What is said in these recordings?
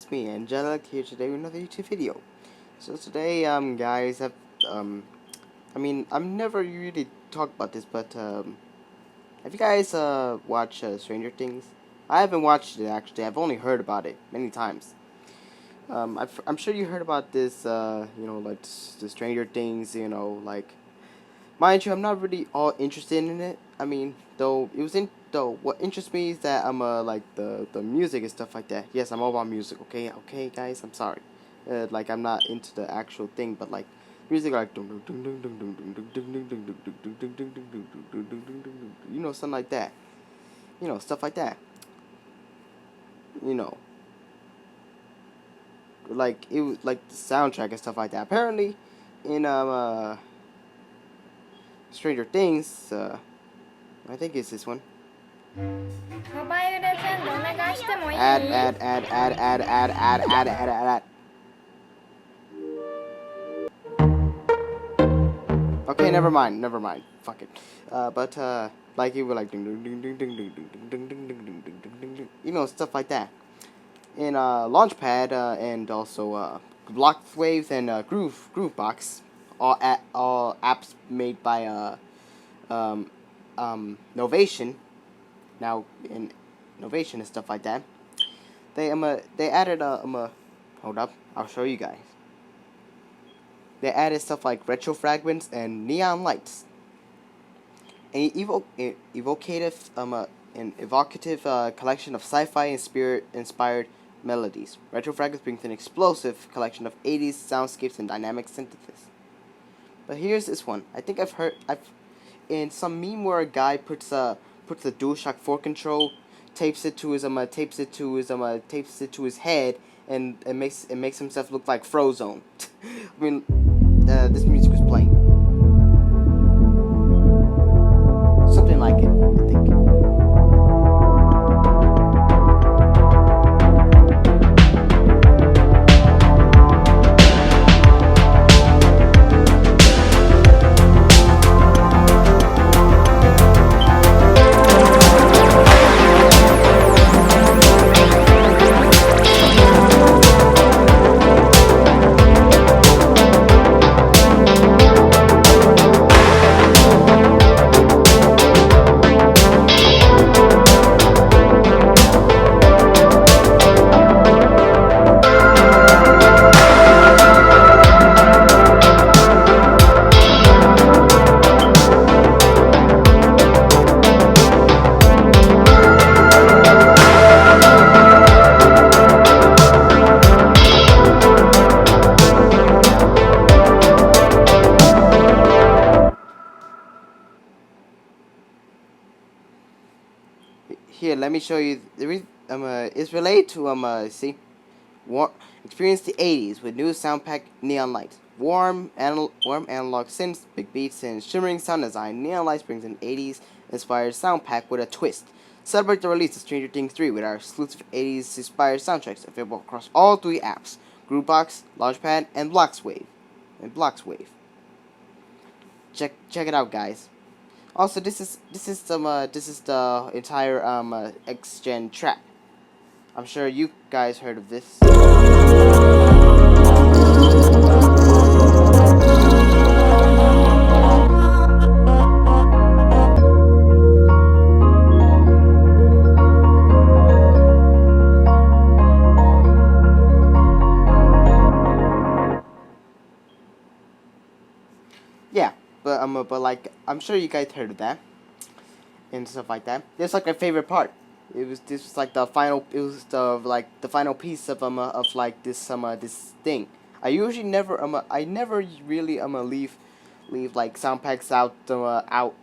it's me, Angelic, here today with another YouTube video. So today, guys, I've never really talked about this, but, have you guys, watched, Stranger Things? I haven't watched it, actually. I've only heard about it many times. I'm sure you heard about this, like, the Stranger Things, like, mind you, I'm not really all interested in it. I mean, though what interests me is that I'm like the music and stuff like that. Yes, I'm all about music. Okay, guys, I'm sorry. Like I'm not into the actual thing, but like music like something like that. Stuff like that. You know, like it was like the soundtrack and stuff like that. Apparently, in Stranger Things, I think it's this one. モバイルレジェンドお願いしてもいい Ad. Okay, never mind. Fuck it. But like it would like stuff like that. In Launchpad and also Blockwave and Groovebox, all apps made by Novation. Now in Novation and stuff like that. They added hold up, I'll show you guys. They added stuff like retro fragments and neon lights. An evocative collection of sci-fi and spirit-inspired melodies. Retro fragments brings an explosive collection of 80s soundscapes and dynamic synthesis. But here's this one. I think I've in some meme where a guy puts a DualShock 4 control, tapes it to his head, and it makes himself look like Frozone. I mean, this music was playing. Something like it, I think. Here, let me show you. It's related to see, experience the '80s with new sound pack neon lights, warm analog synths, big beats, and shimmering sound design. Neon lights brings an '80s inspired sound pack with a twist. Celebrate the release of Stranger Things 3 with our exclusive '80s inspired soundtracks available across all three apps: Groovebox, Launchpad, and Bloxwave. Check it out, guys. Also, this is the entire X-Gen trap. I'm sure you guys heard of this. Yeah, but like I'm sure you guys heard of that and stuff like that. This is like my favorite part. This was like the final. It was the final piece of like this thing. I never really leave like sound packs out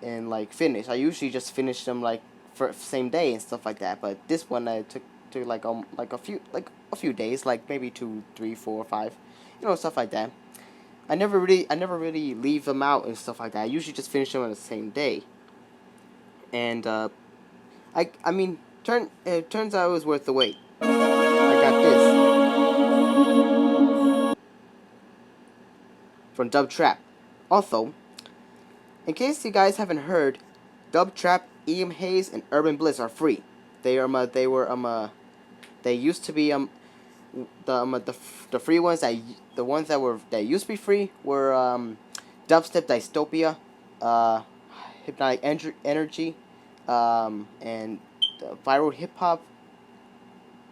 and like finish. I usually just finish them like for same day and stuff like that. But this one I took like a few days, like maybe 2, 3, 4, 5, stuff like that. I never really leave them out and stuff like that. I usually just finish them on the same day. And I mean, it turns out it was worth the wait. I got this from Dub Trap. Also, in case you guys haven't heard, Dub Trap, EM Haze, and Urban Bliss are free. They used to be the free ones the ones that used to be free were Dubstep Dystopia, uh, Hypnotic Energy, and Viral Hip Hop.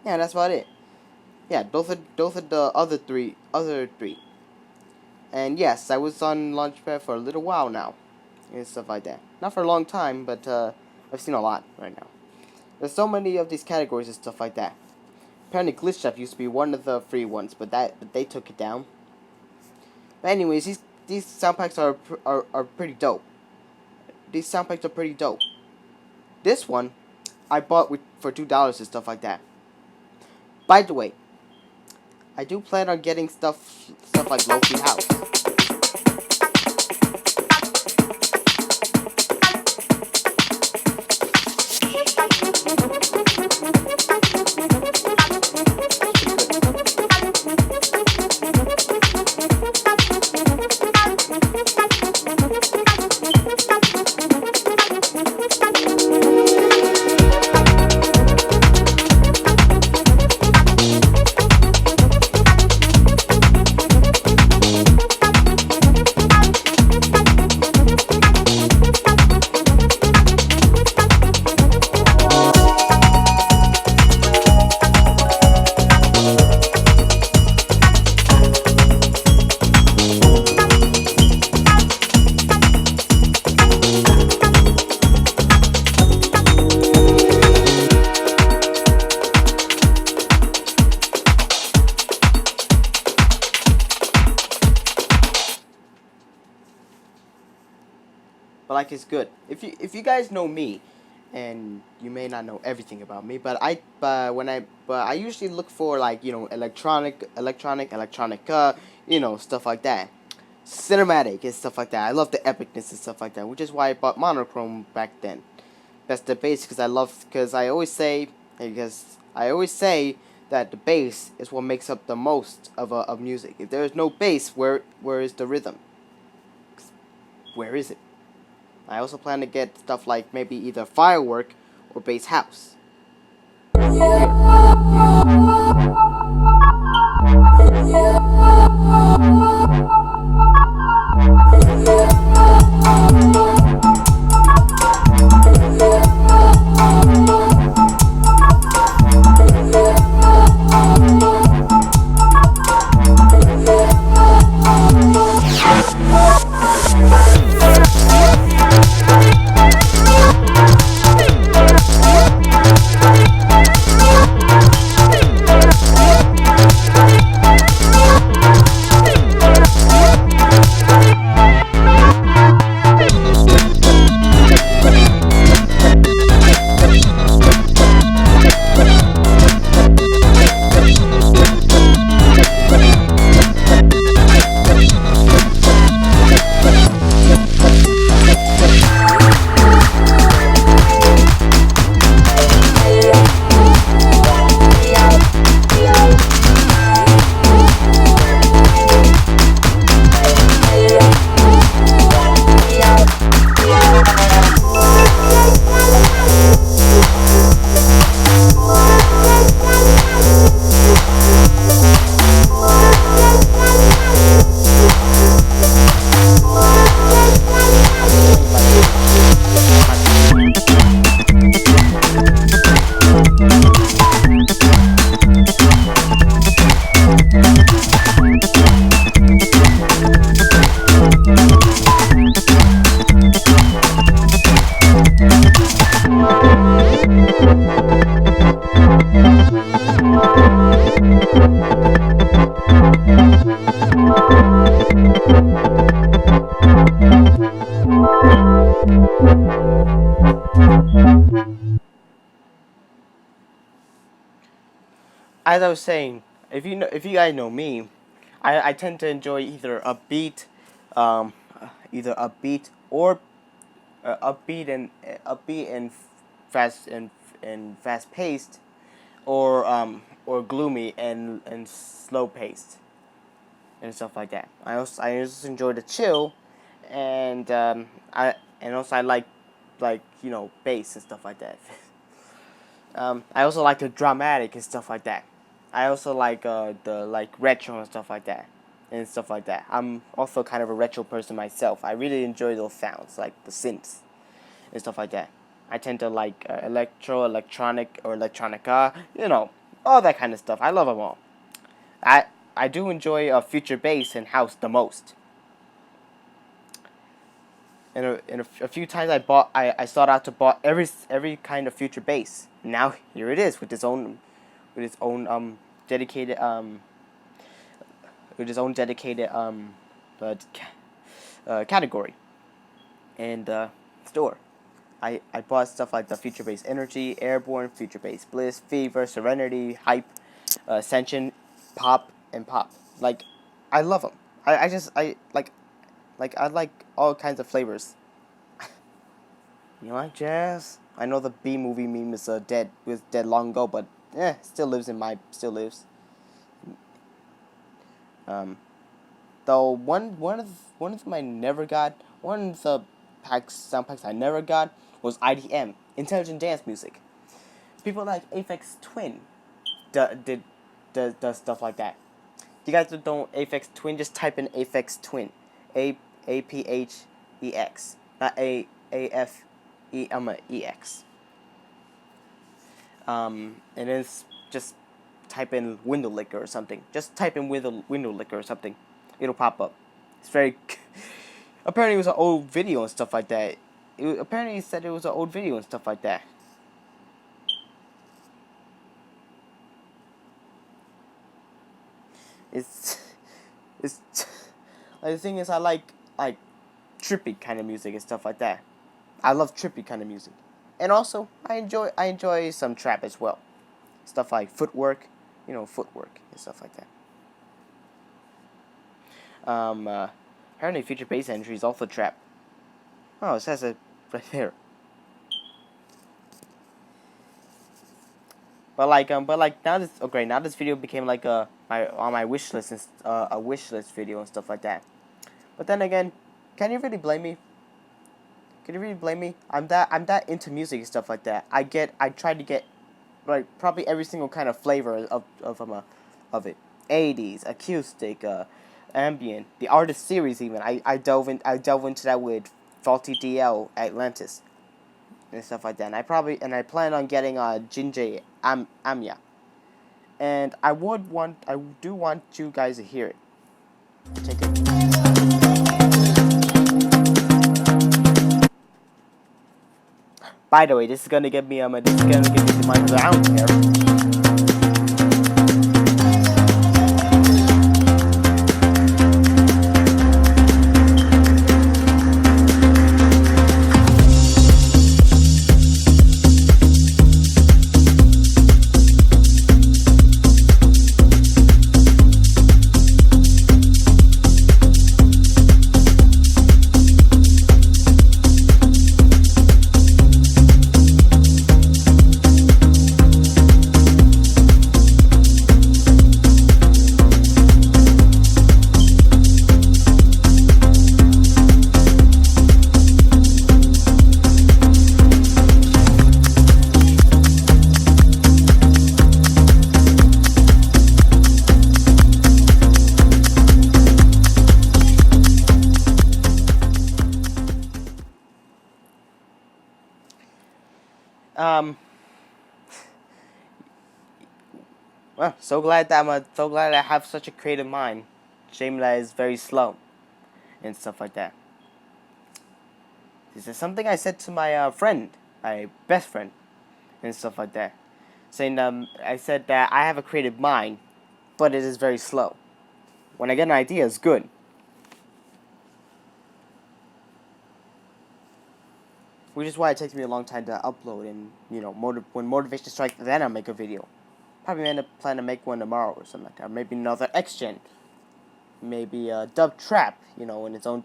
Yeah, that's about it. Yeah, those are the other three. And yes, I was on Launchpad for a little while now, and stuff like that. Not for a long time, but I've seen a lot right now. There's so many of these categories and stuff like that. Apparently, Glitch Chef used to be one of the free ones, but they took it down. But anyways, these sound packs are pretty dope. These sound packs are pretty dope. This one, I bought for $2 and stuff like that. By the way, I do plan on getting stuff like Lofi House. But like it's good. If you guys know me, and you may not know everything about me, but I usually look for like electronica, stuff like that, cinematic and stuff like that. I love the epicness and stuff like that, which is why I bought Monochrome back then. That's the bass because I always say that the bass is what makes up the most of music. If there is no bass, where is the rhythm? Where is it? I also plan to get stuff like maybe either Firework or Bass House. As I was saying, if you guys know me, I tend to enjoy um, either upbeat or upbeat and fast and fast paced, or gloomy and slow paced and stuff like that. I also enjoy the chill, and I like bass and stuff like that. I also like the dramatic and stuff like that. I also like the like retro and stuff like that, and stuff like that. I'm also kind of a retro person myself. I really enjoy those sounds, like the synths and stuff like that. I tend to like electronic, or electronica, all that kind of stuff. I love them all. I I do enjoy future bass and house the most. And a few times I sought out to bought every kind of future bass. Now here it is with its own dedicated uh, category and store. I bought stuff like the Future Bass Energy, Airborne, Future Bass Bliss, Fever, Serenity, Hype, Ascension, Pop, and Pop. Like, I love them. I just I like all kinds of flavors. You like jazz? I know the B movie meme is dead long ago, but still lives. Um, though one of them I never got, one of the sound packs I never got was IDM, Intelligent Dance Music. People like Aphex Twin does stuff like that. You guys don't Aphex Twin, just type in Aphex Twin. APHEX. Not AFEX. And it's just type in window licker or something. Just type in window licker or something. It'll pop up. It's very. Apparently, it was an old video and stuff like that. Apparently, it said it was an old video and stuff like that. It's like, the thing is, I like trippy kind of music and stuff like that. I love trippy kind of music, and also I enjoy some trap as well. Stuff like footwork and stuff like that. Apparently, Future Bass Entry is also trap. Oh, it says it right there. But now this video became like my wish list, a wish list video and stuff like that. But then again, can you really blame me? Can you really blame me? I'm that into music and stuff like that. I try to get like probably every single kind of flavor of it. 80s, acoustic, ambient, the artist series even. I delve into that with Faulty DL, Atlantis, and stuff like that. And I plan on getting Jinjay Amya. And I do want you guys to hear it. Check it. By the way, this is gonna give me the mic. I don't care. Well, so glad I have such a creative mind. Shame that it's very slow, and stuff like that. This is something I said to my friend, my best friend, and stuff like that. Saying I said that I have a creative mind, but it is very slow. When I get an idea, it's good. Which is why it takes me a long time to upload, and when motivation strikes, then I'll make a video. Probably plan to make one tomorrow or something like that. Maybe another X-Gen. Maybe Dub Trap, in its own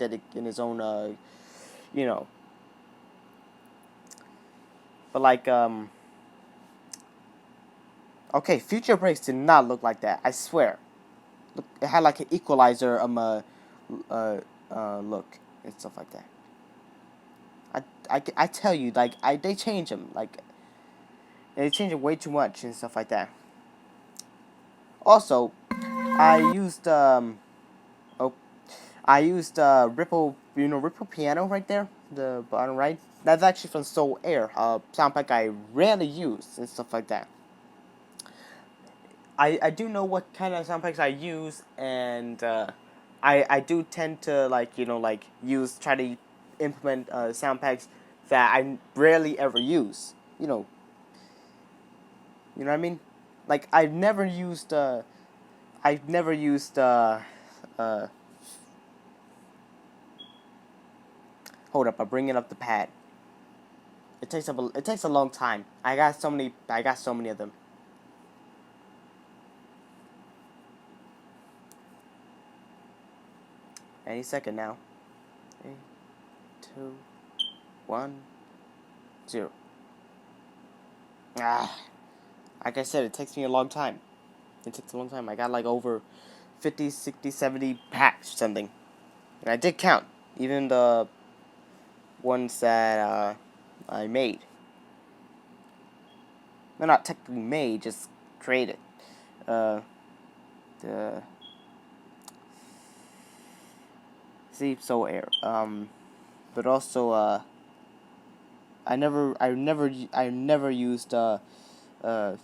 But okay, Future Breaks did not look like that. I swear. Look, it had like an equalizer look and stuff like that. I tell you, they change them, they change it way too much and stuff like that. Also, I used oh, I used Ripple, Ripple Piano right there, the bottom right. That's actually from Soul Air, sound pack I rarely use and stuff like that. I do know what kind of sound packs I use, and I do tend to try to implement sound packs that I rarely ever use. You know what I mean? Like I've never used uh hold up, I'm bringing up the pad. It takes a long time. I got so many of them. Any second now. 3, 2, 1, 0. Like I said, it takes me a long time. It takes a long time. I got like over 50, 60, 70 packs or something. And I did count. Even the ones that I made. They're not technically made, just created. The Soul Air. But also I never used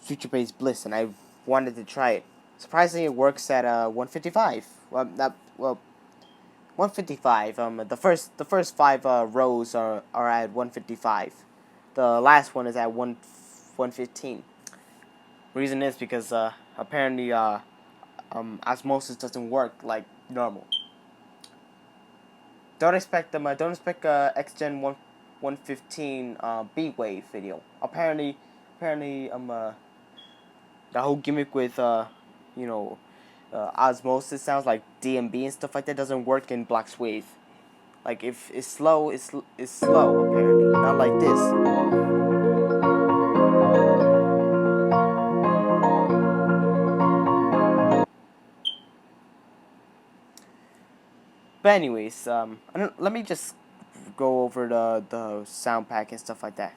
Future Bass Bliss, and I wanted to try it. Surprisingly, it works at 155. 155. The first 5 rows are at 155. The last one is at 115. Reason is because apparently osmosis doesn't work like normal. Don't expect XGen 115 B wave video. Apparently the whole gimmick with osmosis sounds like DMB and stuff like that doesn't work in Black Swave. Like if it's slow, it's slow apparently, not like this. But anyways, let me just go over the sound pack and stuff like that.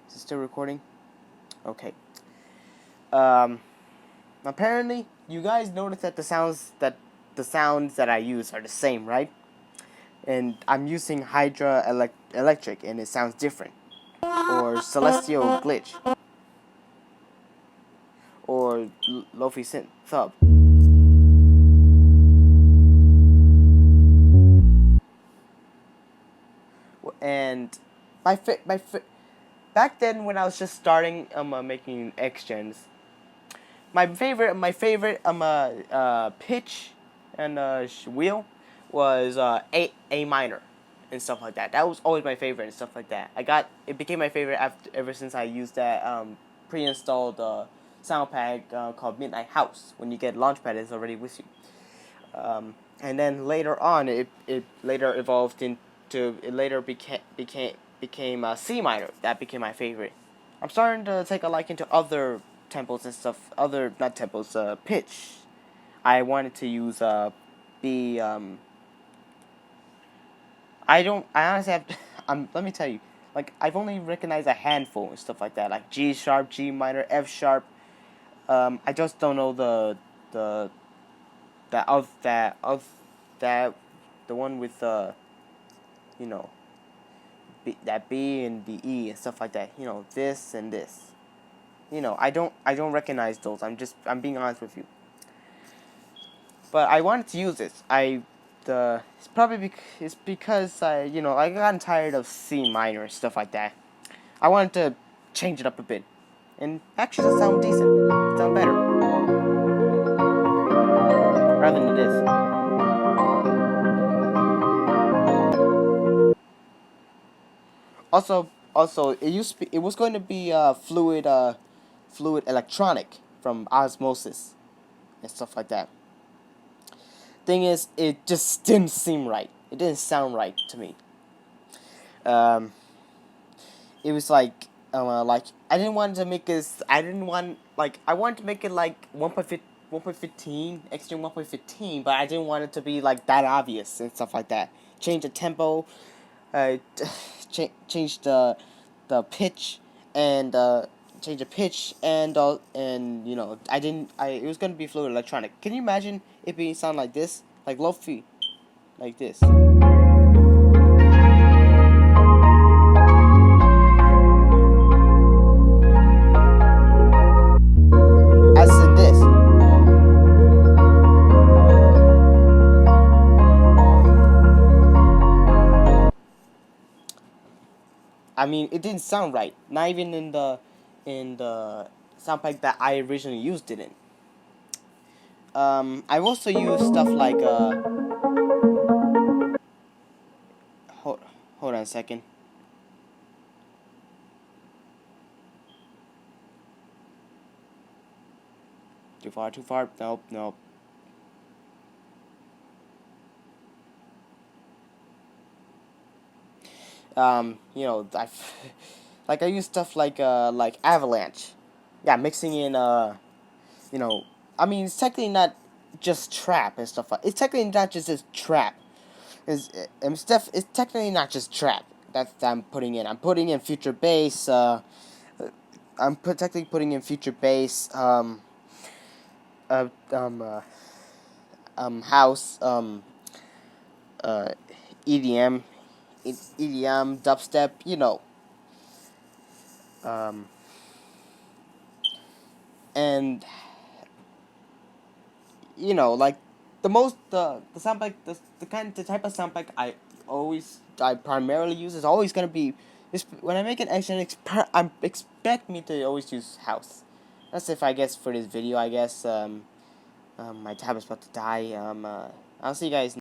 Is it still recording? Okay. Apparently, you guys notice that the sounds that I use are the same, right? And I'm using Hydra Electric, and it sounds different. Or Celestial Glitch. Or Lofi Synth Thub. And back then when I was just starting making XGens, my favorite pitch and wheel was A minor and stuff like that. That was always my favorite and stuff like that. It became my favorite ever since I used that pre-installed sound pack called Midnight House. When you get Launchpad, it's already with you. And then later on, it later evolved into it later became C minor. That became my favorite. I'm starting to take a liking to other tempos and stuff. Other not tempos, pitch. I wanted to use B. I honestly have. Let me tell you. Like I've only recognized a handful and stuff like that. Like G sharp, G minor, F sharp. I just don't know the one with that B and the E and stuff like that. This and this. I don't recognize those. I'm being honest with you. But I wanted to use this. It's probably because I gotten tired of C minor and stuff like that. I wanted to change it up a bit, and actually it sounds decent. It sounds better rather than this. Also, it was going to be fluid electronic from Osmosis and stuff like that. Thing is, it just didn't seem right. It didn't sound right to me. It was like I didn't want to make this. I wanted to make it like 1.15, Extreme 1.15, but I didn't want it to be like that obvious and stuff like that. Change the tempo, change the pitch, and change the pitch, and you know, it was gonna be fluid electronic. Can you imagine it being sound like this, like lo-fi, like this? As in this. I mean, it didn't sound right. Not even in the sound pack that I originally used it in. I've also used stuff like hold hold on a second. Too far, too far. Nope, nope. You know, like I use stuff like Avalanche. Yeah, mixing in you know, I mean, it's technically not just trap and stuff. It's technically not just trap. It's technically not just trap that I'm putting in. I'm putting in future bass. Technically putting in future bass. Uh, um, uh, House. Uh, EDM, EDM, dubstep. You know. Um, and you know, like the sound pack, the type of sound pack I primarily use is always gonna be when I make an action I expect me to always use house. That's if I guess for this video, I guess my tab is about to die. I'll see you guys